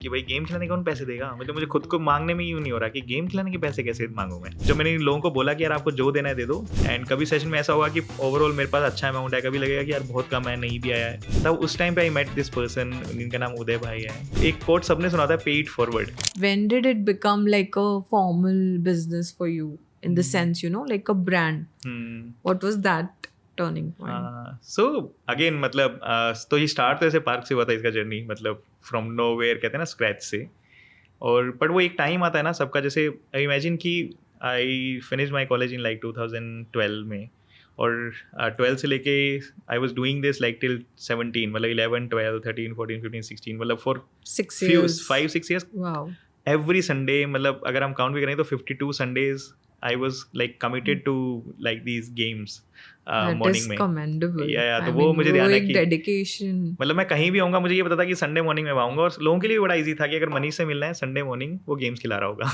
कि भाई गेम खिलाने कौन पैसे देगा? मतलब मुझे खुद को माँगने में यूँ नहीं हो रहा कि गेम खिलाने के पैसे कैसे माँगूँ मैं? जब मैंने इन लोगों को बोला कि यार आपको जो देना है दे दो, एंड कभी सेशन में ऐसा होगा कि ओवरऑल मेरे पास अच्छा अमाउंट है, कभी लगेगा कि यार बहुत कम है, नहीं भी आया है। तब उस टाइम पे आई मेट दिस पर्सन, जिनका नाम उदय भाई है। एक कोट सबने सुना था, पे it forward. When did it become like a formal business for you in the sense, like a brand? What was that turning point? So again मतलब तो ये स्टार्ट तो ऐसे पार्क से हुआ था इसका जर्नी, मतलब फ्रॉम नोवेयर कहते हैं ना, स्क्रैच से। और बट वो एक टाइम आता है ना सबका, जैसे आई इमेजिन कि I finish my college in like 2012 में, और 12 से लेके I was doing this like till 17, मतलब 11 12 13 14 15 16, मतलब फॉर 6 years. 5-6 years Wow. Every Sunday, मतलब अगर हम काउंट भी करें तो 52 Sundays I was like committed to like these games That morning is में। commendable. या तो I वो mean, मुझे वो ध्यान है एक कि dedication. मतलब मैं कहीं भी आऊँगा, मुझे ये पता था कि संडे मॉर्निंग में आऊँगा, और लोगों के लिए भी बड़ा इजी था कि अगर मनीष से मिलना है संडे मॉर्निंग, वो गेम्स खिला रहा होगा।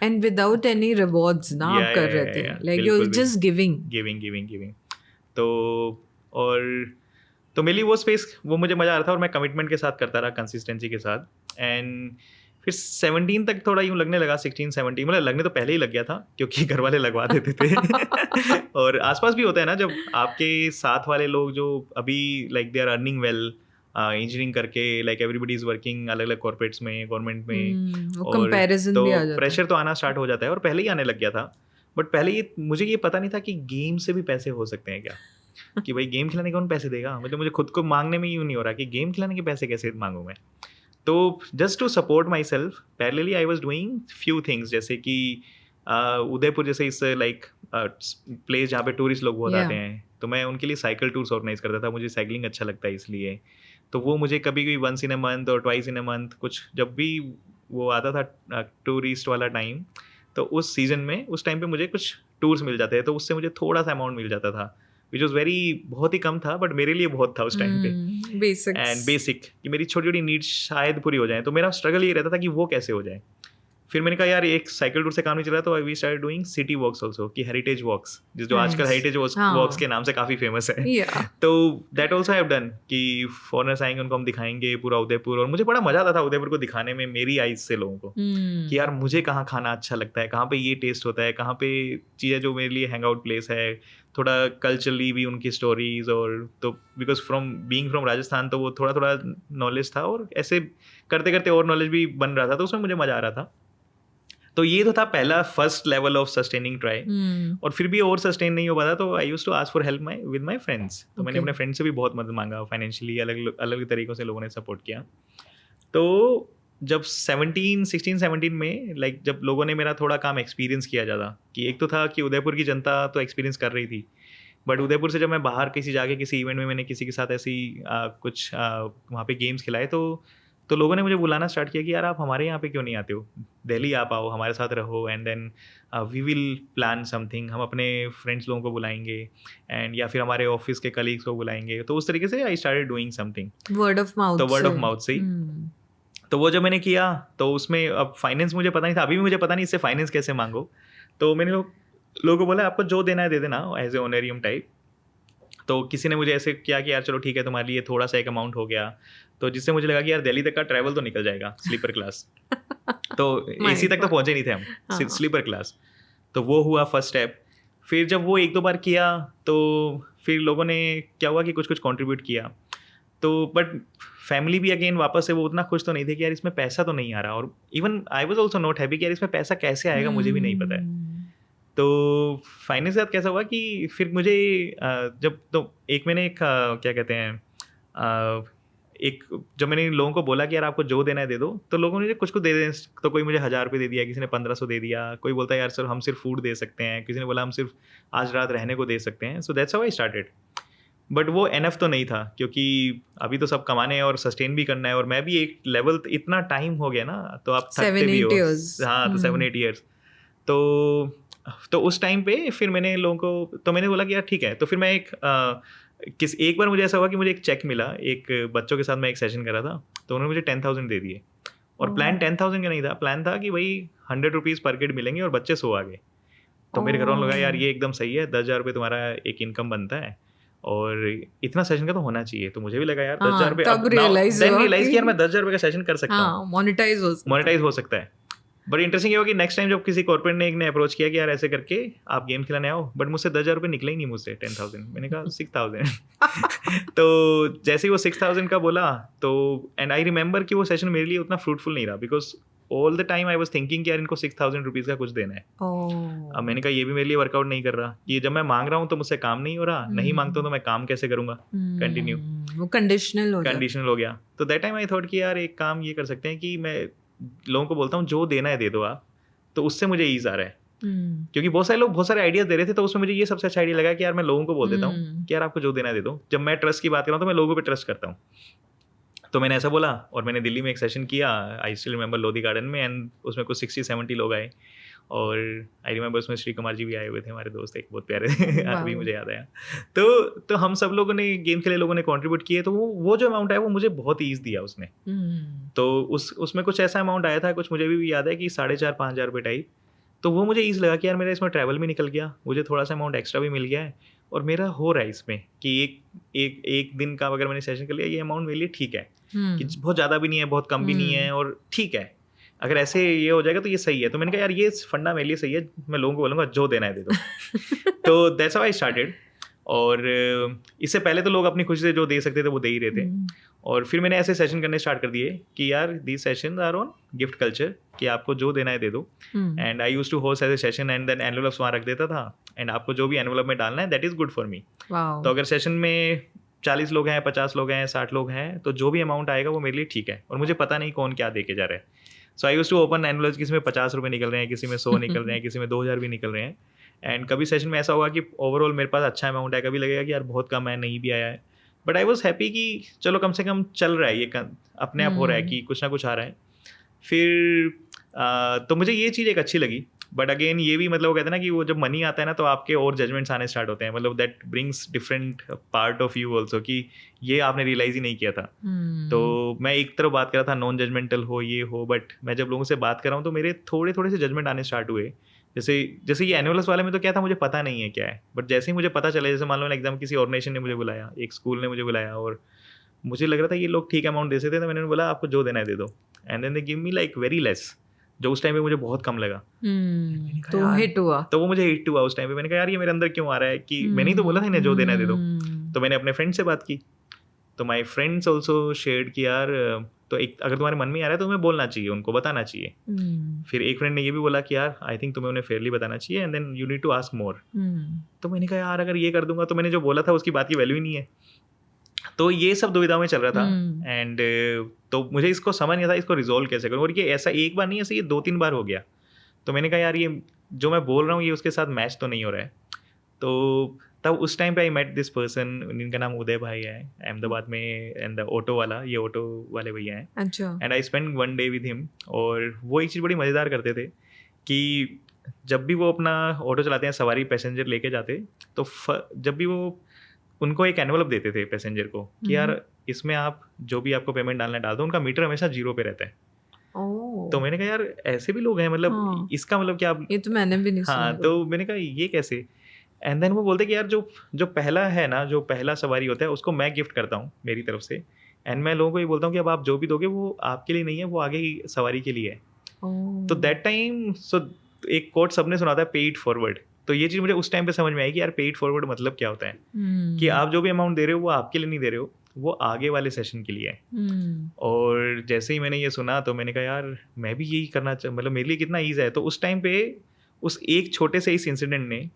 And without any rewards, ना आप कर रहे थे. Like you're just giving. Giving. तो और तो मेरे लिए वो स्पेस, वो मुझे मज़ा आ रहा था, और मैं कमिटमेंट के साथ करता रहा, कंसिस्टेंसी के साथ। एंड फिर 17 तक थोड़ा यूँ लगने लगा, 16-17, मतलब लगने तो पहले ही लग गया था क्योंकि घर वाले लगवा देते थे। और आसपास भी होता है ना, जब आपके साथ वाले लोग जो अभी like they are earning well, engineering करके, लाइक एवरीबडी इज वर्किंग अलग अलग कॉर्पोरेट्स में, गवर्नमेंट में, वो और comparison तो भी आ जाता है. प्रेशर तो आना स्टार्ट हो जाता है, और पहले ही आने लग गया था। बट पहले ये मुझे ये पता नहीं था कि गेम से भी पैसे हो सकते हैं क्या, कि भाई गेम खिलाने कौन पैसे देगा? मतलब मुझे खुद को मांगने में यूँ नहीं हो रहा कि गेम खिलाने के पैसे कैसे मांगूँ मैं। तो just to support myself parallelly I was doing few things, जैसे कि उदयपुर जैसे इस लाइक प्लेस जहाँ पे टूरिस्ट लोग बहुत आते हैं, तो मैं उनके लिए साइकिल टूर्स ऑर्गेनाइज करता था। मुझे साइकिलिंग अच्छा लगता है इसलिए, तो वो मुझे कभी कभी वंस इन अ मंथ और ट्वाइस इन अ मंथ, कुछ जब भी वो आता था टूरिस्ट वाला टाइम, तो उस सीजन में उस टाइम पे मुझे कुछ टूर्स मिल जाते हैं, तो उससे मुझे थोड़ा सा अमाउंट मिल जाता था, विच वॉज वेरी, बहुत ही कम था, बट मेरे लिए बहुत था उस टाइम पे। Basics. एंड बेसिक कि मेरी छोटी छोटी नीड्स शायद पूरी हो जाए, तो मेरा स्ट्रगल ये रहता था कि वो कैसे हो जाए। फिर मैंने कहा यार एक साइकिल टूर से काम नहीं चल रहा, तो we started doing city walks also, कि हेरिटेज वॉक्स, जो आजकल Nice. हेरिटेज वॉक्स के नाम से काफ़ी फेमस है। Yeah. तो that also I have done, कि फॉरनर्स आएंगे उनको हम दिखाएंगे पूरा उदयपुर, और मुझे बड़ा मजा आता था उदयपुर को दिखाने में मेरी आइज से लोगों को, कि यार मुझे कहाँ खाना अच्छा लगता है, कहाँ पे ये टेस्ट होता है, कहाँ पे चीज़ें जो मेरे लिए हैंग आउट प्लेस है, थोड़ा कल्चरली भी उनकी स्टोरीज, और तो बिकॉज फ्रॉम राजस्थान, तो वो थोड़ा थोड़ा नॉलेज था, और ऐसे करते करते और नॉलेज भी बन रहा था, तो उसमें मुझे मज़ा आ रहा था। तो ये तो था पहला first level of sustaining try. और फिर भी और सस्टेन नहीं हो पाता, तो I used to ask for help with my friends. तो मैंने अपने फ्रेंड से भी बहुत मदद मांगा, फाइनेंशियली अलग अलग तरीकों से लोगों ने सपोर्ट किया। तो जब 16-17 में लाइक जब लोगों ने मेरा थोड़ा काम एक्सपीरियंस किया ज़्यादा, कि एक तो था कि उदयपुर की जनता तो एक्सपीरियंस कर रही थी, बट उदयपुर से जब मैं बाहर किसी जाके किसी इवेंट में मैंने किसी के साथ ऐसी कुछ वहाँ पे गेम्स खिलाए, तो लोगों ने मुझे बुलाना स्टार्ट किया कि यार आप हमारे यहाँ पे क्यों नहीं आते हो, दिल्ली आप आओ, हमारे साथ रहो, and then we will plan something, हम अपने फ्रेंड्स लोगों को बुलाएंगे, एंड या फिर हमारे ऑफिस के कलीग्स को बुलाएंगे। तो उस तरीके से I started doing something, word of mouth तो वर्ड ऑफ माउथ से ही। तो वो जब मैंने किया, तो उसमें अब फाइनेंस मुझे पता नहीं था, अभी भी मुझे पता नहीं इससे फाइनेंस कैसे मांगो। तो मैंने लोगों को बोला आपको जो देना है दे देना, एज ए ऑनरियम टाइप। तो किसी ने मुझे ऐसे किया कि यार चलो ठीक है, तुम्हारे लिए थोड़ा सा एक अमाउंट हो गया, तो जिससे मुझे लगा कि यार दिल्ली तक का ट्रैवल तो निकल जाएगा, स्लीपर क्लास। तो एसी तक तो पहुंचे नहीं थे हम, स्लीपर क्लास। तो वो हुआ फर्स्ट स्टेप। फिर जब वो एक दो बार किया, तो फिर लोगों ने क्या हुआ कि कुछ कुछ कंट्रीब्यूट किया, तो बट फैमिली भी अगेन वापस से वो उतना खुश तो नहीं थे कि यार इसमें पैसा तो नहीं आ रहा, और even I was also not happy कि यार इसमें पैसा कैसे आएगा, मुझे भी नहीं पता है। तो फाइनेंस के साथ कैसा हुआ कि फिर मुझे जब तो एक मैंने एक क्या कहते हैं एक जब मैंने लोगों को बोला कि यार आपको जो देना है दे दो, तो लोगों ने कुछ कुछ दे दें, तो कोई मुझे 1000 रुपये दे दिया, किसी ने 1500 दे दिया, कोई बोलता है यार सर हम सिर्फ फूड दे सकते हैं, किसी ने बोला हम सिर्फ आज रात रहने को दे सकते हैं। So that's how I started. But वो एनफ तो नहीं था, क्योंकि अभी तो सब कमाने हैं और सस्टेन भी करना है, और मैं भी एक लेवल, इतना टाइम हो गया ना, तो आप थकते भी हो। 7-8 years. हाँ, तो 7-8 ईयर्स। तो उस टाइम पे फिर मैंने लोगों को, तो मैंने बोला कि यार ठीक है। तो फिर मैं एक बार मुझे ऐसा हुआ कि मुझे एक चेक मिला, एक बच्चों के साथ मैं एक सेशन कर रहा था, तो उन्होंने मुझे 10,000 दे दिए, और प्लान 10,000 का नहीं था, प्लान था कि भाई 100 रुपीज़ पर किड मिलेंगे और बच्चे 100 आ गए। तो मेरे घर वालों ने लगा यार ये एकदम सही है, 10,000 रुपये तुम्हारा एक इनकम बनता है, और इतना सेशन का तो होना चाहिए, तो मुझे भी लगा यार हाँ, 10,000 रुपये, तब realize हुआ रियलाइज कि- कि यार मैं 10,000 रुपये का सेशन कर सकता हूँ, हाँ, मोनेटाइज हो सकता है। मोनेटाइज हो सकता है। बट इंटरेस्टिंग ये हुआ कि नेक्स्ट टाइम जब किसी कॉर्पोरेट ने एक ने अप्रोच किया कि यार ऐसे करके आप गेम खिलाने आओ, बट मुझसे 10,000 रुपये निकले ही नहीं, मुझसे 10,000, मैंने कहा 6,000 तो जैसे ही वो 6,000 का बोला तो एंड आई रिमेंबर कि वो सेशन मेरे लिए उतना फ्रूटफुल नहीं रहा, because all the time I was thinking कि यार इनको 6,000 रुपीज़ का कुछ देना है। अब मैंने कहा ये भी मेरे लिए वर्कआउट नहीं कर रहा, ये जब मैं मांग रहा हूँ तो मुझसे काम नहीं हो रहा, नहीं मांगता हूँ तो मैं काम कैसे करूँगा कंटिन्यू, वो कंडीशनल हो जाता है। कंडीशनल हो गया। तो दैट टाइम आई थॉट कि यार एक काम ये कर सकते हैं कि मैं लोगों को बोलता हूँ जो देना है दे दो आप, तो उससे मुझे ईज आ रहा है, क्योंकि बहुत सारे लोग बहुत सारे आइडियाज दे रहे थे, तो उसमें मुझे ये सबसे अच्छा आइडिया लगा कि यार मैं लोगों को बोल देता हूँ कि यार आपको जो देना है दे दो। जब मैं ट्रस्ट की बात कर रहा हूँ तो मैं लोगों पे ट्रस्ट करता हूँ, तो मैंने ऐसा बोला और मैंने दिल्ली में एक सेशन किया, I still remember Lodhi garden में, एंड उसमें कुछ 60-70 लोग आए, और आई रिमेंबर उसमें श्री कुमार जी भी आए हुए थे, हमारे दोस्त एक बहुत प्यारे थे अभी मुझे याद आया। तो हम सब लोगों ने गेम खेले, लोगों ने कंट्रीब्यूट किए, तो वो जो अमाउंट आया वो मुझे बहुत ईज दिया उसने। तो उसमें कुछ ऐसा अमाउंट आया था, कुछ मुझे भी याद है कि 4,500-5,000 रुपये टाइप, तो वो मुझे ईज लगा कि यार मेरा इसमें ट्रैवल भी निकल गया, मुझे थोड़ा सा अमाउंट एक्स्ट्रा भी मिल गया है, और मेरा हो रहा है इसमें कि एक दिन का अगर मैंने सेशन कर लिया, ये अमाउंट मेरे लिए ठीक है, कि बहुत ज़्यादा भी नहीं है, बहुत कम भी नहीं है, और ठीक है, अगर ऐसे ये हो जाएगा तो ये सही है। तो मैंने कहा यार ये फंडा मेरे लिए सही है, मैं लोगों को बोलूँगा जो देना है दे दो तो दैट्स हाउ आई स्टार्टेड। और इससे पहले तो लोग अपनी खुशी से जो दे सकते थे वो दे ही रहे थे, और फिर मैंने ऐसे सेशन करने स्टार्ट कर दिए कि यार these sessions are on gift culture, कि आपको जो देना है दे दो। And I used to host as a session, and then envelopes वहाँ रख देता था, एंड आपको जो भी एनवेलप में डालना है that is good for me. तो अगर सेशन में 40 लोग हैं, 50 लोग हैं, 60 लोग हैं, तो जो भी अमाउंट आएगा वो मेरे लिए ठीक है, और मुझे पता नहीं कौन क्या दे के जा रहा है। So I used to open envelopes, किसी में 50 रुपये निकल रहे हैं, किसी में 100 निकल रहे हैं, किसी में 2,000 भी निकल रहे हैं। एंड कभी सेशन में ऐसा होगा कि ओवरऑल मेरे पास अच्छा अमाउंट है, कभी लगेगा कि यार बहुत कम है, नहीं भी आया है, बट आई वॉज हैप्पी कि चलो कम से कम चल रहा है, ये अपने आप हो रहा है कि कुछ ना कुछ आ रहा है। फिर तो मुझे ये चीज़ एक अच्छी लगी, बट अगेन ये भी मतलब वो कहते हैं ना कि वो जब मनी आता है ना तो आपके और जजमेंट्स आने स्टार्ट होते हैं, मतलब that brings different part of you also, कि ये आपने रियलाइज ही नहीं किया था। तो मैं एक तरफ बात कर रहा था नॉन जजमेंटल हो ये हो, बट मैं जब लोगों से बात कर रहा हूँ तो मेरे थोड़े थोड़े से जजमेंट आने स्टार्ट हुए। जैसे ये एनुअल्स वाले में तो क्या था, मुझे पता नहीं है क्या है, बट जैसे ही मुझे पता चला, जैसे मान लो एग्जाम किसी ऑर्गेनाइजेशन ने मुझे बुलाया, एक स्कूल ने मुझे बुलाया, और मुझे लग रहा था ये लोग ठीक अमाउंट दे सकते थे, मैंने बोला आपको जो देना है दे दो, and then they give me like very less, जो उस टाइम पे मुझे बहुत कम लगा। तो हिट हुआ, तो वो मुझे हिट हुआ उस टाइम पे। मैंने कहा यार ये मेरे अंदर क्यों आ रहा है कि मैंने ही तो बोला था इन्हें जो देना है दे दो। तो मैंने अपने फ्रेंड से बात की, तो माई फ्रेंड्स ऑल्सो शेयर्ड कि यार तो एक अगर तुम्हारे मन में आ रहा है तो तुम्हें बोलना चाहिए, उनको बताना चाहिए। फिर एक फ्रेंड ने ये भी बोला कि यार आई थिंक तुम्हें उन्हें फेयरली बताना चाहिए, and then you need to ask more. तो मैंने कहा यार अगर ये कर दूंगा तो मैंने जो बोला था उसकी बात की वैल्यू ही नहीं है। तो ये सब दुविधा में चल रहा था, एंड तो मुझे इसको समझ नहीं था इसको रिजोल्व कैसे करूँ, और ये ऐसा एक बार नहीं, ऐसे ये 2-3 बार हो गया। तो मैंने कहा यार ये जो मैं बोल रहा हूँ ये उसके साथ मैच तो नहीं हो रहा है। तो तब उस टाइम पे आई मेट दिस पर्सन, इनका नाम उदय भाई है, अहमदाबाद में, एंड द ऑटो वाला, ये ऑटो वाले भैया हैं। अच्छा। And I spend 1 day with him, और वो एक चीज़ बड़ी मज़ेदार करते थे कि जब भी वो अपना ऑटो चलाते हैं, सवारी पैसेंजर लेके जाते, तो जब भी वो उनको एक एनवलप देते थे पैसेंजर को कि यार इसमें आप जो भी आपको पेमेंट डालना डाल दो, उनका मीटर हमेशा 0 पे रहता है। तो मैंने कहा यार ऐसे भी लोग हैं, मतलब इसका मतलब क्या? ये तो मैंने भी नहीं सुना। हाँ, तो मैंने कहा ये कैसे? एंड देन वो बोलते कि यार जो पहला है ना, जो पहला सवारी होता है उसको मैं गिफ्ट करता हूँ मेरी तरफ से, एंड मैं लोगों को ये बोलता हूँ कि अब आप जो भी दोगे वो आपके लिए नहीं है, वो आगे की सवारी के लिए है। तो दैट टाइम एक कोट सबने सुना था, पे इट फॉरवर्ड। तो ये चीज़ मुझे उस टाइम पे समझ में आई कि यार पे इट फॉरवर्ड मतलब क्या होता है, कि आप जो भी अमाउंट दे रहे हो वो आपके लिए नहीं दे रहे हो, वो आगे वाले सेशन के लिए है। और जैसे ही मैंने ये सुना तो मैंने कहा यार मैं भी यही करना मतलब मेरे लिए कितना ईज है। तो उस टाइम पे उस एक छोटे से इस इंसिडेंट ने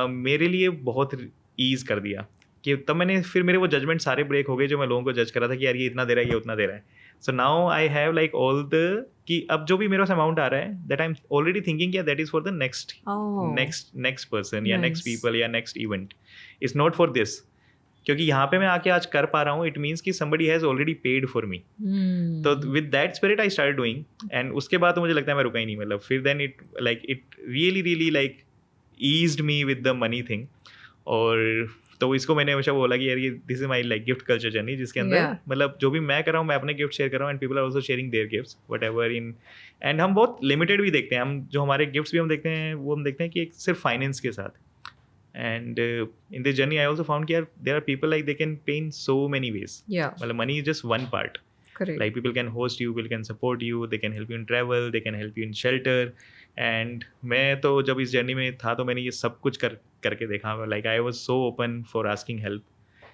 मेरे लिए बहुत ईज कर दिया, कि तब मैंने फिर मेरे वो जजमेंट सारे ब्रेक हो गए जो मैं लोगों को जज कर रहा था कि यार ये इतना दे रहा है, ये उतना दे रहा है। So now I have like all the कि अब जो भी मेरे पास अमाउंट आ रहा है that I am already thinking या that is for the next person या नेक्स्ट पीपल या next event, it's not for this. क्योंकि यहाँ पे मैं आके आज कर पा रहा हूँ, इट मीन्स कि somebody has already paid for me। तो with that spirit I started doing, and उसके बाद तो मुझे लगता है मैं रुका ही नहीं, मतलब फिर then it really like eased me with the money thing। और तो इसको मैंने हमेशा बोला कि यार ये this is my like gift culture journey, जिसके अंदर मतलब जो भी मैं कर रहा हूँ मैं अपने गिफ्ट शेयर कर रहा हूँ, and people are also sharing their gifts whatever in. And हम बहुत लिमिटेड भी देखते हैं, हम जो हमारे गिफ्ट्स भी हम देखते हैं वो हम देखते हैं कि एक सिर्फ फाइनेंस के साथ, and in this journey I also found कि यार there are people like they can pay in so many ways. Yeah, मतलब money is just one part. correct. Like people can host you, people can support you, they can help you in travel, they can help you in shelter. And मैं तो जब इस journey में था तो मैंने ये सब कुछ करके देखा. Like I was so open for asking help.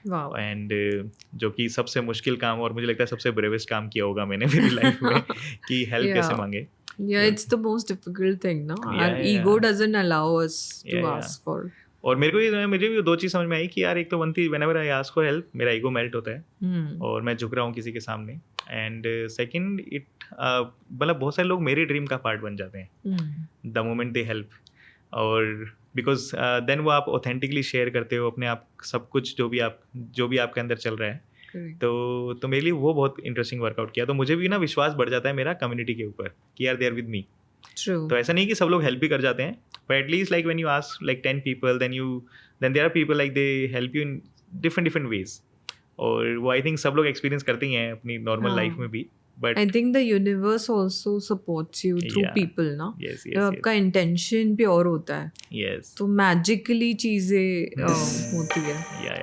Wow. And जो कि सबसे मुश्किल काम और मुझे लगता है सबसे ब्रेवेस्ट काम किया होगा मैंने मेरी लाइफ में कि हेल्प Yeah. कैसे मांगे. Yeah, it's the most difficult thing, no? Yeah, Our yeah. ego doesn't allow us to Yeah, ask for. और मुझे भी दो चीज़ समझ में आई कि यार एक तो बनती whenever I ask for help मेरा ईगो मेल्ट होता है Hmm. और मैं झुक रहा हूँ किसी के सामने. एंड सेकंड इट मतलब बहुत सारे लोग मेरे ड्रीम का पार्ट बन जाते हैं Hmm. The moment they help. और बिकॉज देन वो आप ऑथेंटिकली शेयर करते हो अपने आप सब कुछ जो भी आपके अंदर चल रहा है. Correct. तो मेरे लिए वो बहुत इंटरेस्टिंग वर्कआउट किया. तो मुझे भी ना विश्वास बढ़ जाता है मेरा कम्युनिटी के ऊपर कि यार they are with me. True. तो ऐसा नहीं कि सब लोग हेल्प भी कर जाते हैं but at least like when you ask like 10 people then there are people like they help you in different ways. और वो आई थिंक सब लोग एक्सपीरियंस करते ही हैं अपनी नॉर्मल हाँ. लाइफ में भी. But I think the universe also supports you through Yeah. people, ना? यस जब आपका intention प्योर होता है यस तो magically चीजें होती है. या